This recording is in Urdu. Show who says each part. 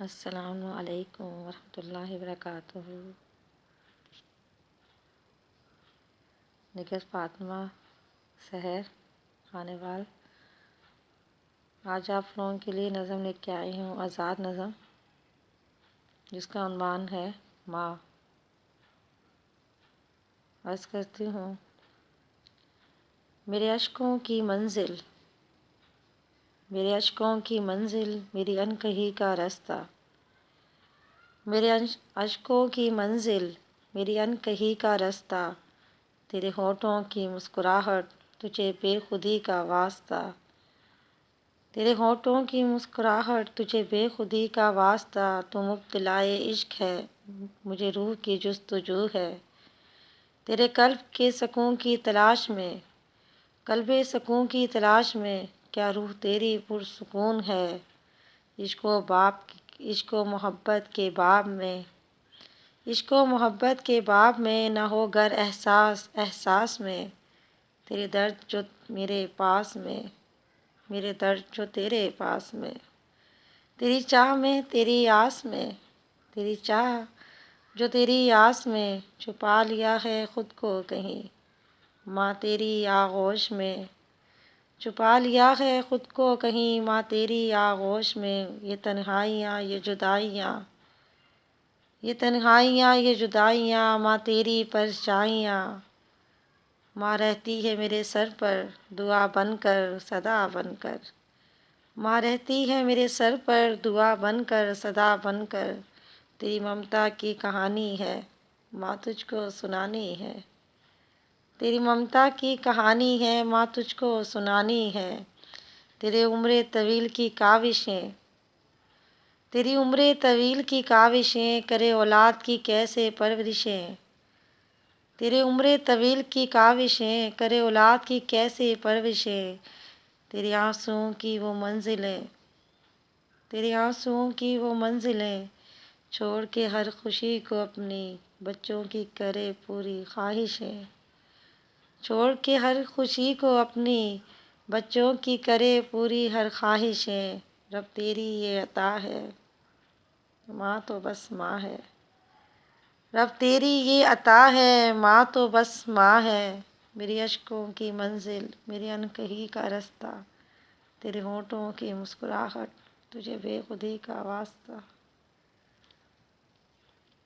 Speaker 1: السلام علیکم ورحمۃ اللہ وبرکاتہ۔ نگہت فاطمہ سحر خانیوال، آج آپ لوگوں کے لیے نظم لے کے آئی ہوں، آزاد نظم، جس کا عنوان ہے ماں۔ عرض کرتی ہوں، میرے اشکوں کی منزل، میرے اشکوں کی منزل، میری انکہی کا رستہ، میرے اشکوں کی منزل، میری انکہی کا رستہ، تیرے ہونٹوں کی مسکراہٹ، تجھے بے خودی کا واسطہ، تیرے ہونٹوں کی مسکراہٹ، تجھے بے خودی کا واسطہ، تو مبتلائے عشق ہے، مجھے روح کی جستجو ہے، تیرے قلب کے سکون کی تلاش میں، قلب سکون کی تلاش میں، کیا روح تیری پرسکون ہے، عشق و محبت کے باب میں، عشق و محبت کے باب میں، نہ ہو گر احساس میں، تیرے درد جو میرے پاس میں، میرے درد جو تیرے پاس میں، تیری چاہ میں، تیری آس میں، تیری چاہ جو تیری آس میں، چھپا لیا ہے خود کو کہیں، ماں تیری آغوش میں، چھپا لیا ہے خود کو کہیں، ماں تیری آغوش میں، یہ تنہائیاں، یہ جدائیاں، یہ تنہائیاں، یہ جدائیاں، ماں تیری پرچھائیاں، ماں رہتی ہے میرے سر پر دعا بن کر، صدا بن کر، ماں رہتی ہے میرے سر پر دعا بن کر، صدا بن کر، تیری ممتا کی کہانی ہے، ماں تجھ کو سنانی ہے، تیری ممتا کی کہانی ہے، ماں تجھ کو سنانی ہے، تیرے عمر طویل کی کاوشیں، تیری عمر طویل کی کاوشیں، کرے اولاد کی کیسے پرورشیں، تیرے عمر طویل کی کاوشیں، کرے اولاد کی کیسے پرورشیں، تیری آنسوؤں کی وہ منزلیں، تیری آنسوؤں کی وہ منزلیں، چھوڑ کے ہر خوشی کو اپنی بچوں کی کرے پوری خواہشیں، چھوڑ کے ہر خوشی کو اپنی بچوں کی کرے پوری ہر خواہشیں، رب تیری یہ عطا ہے، ماں تو بس ماں ہے، رب تیری یہ عطا ہے، ماں تو بس ماں ہے، میری اشکوں کی منزل، میری انکہی کا رستہ، تیرے ہونٹوں کی مسکراہٹ، تجھے بے خودی کا واسطہ۔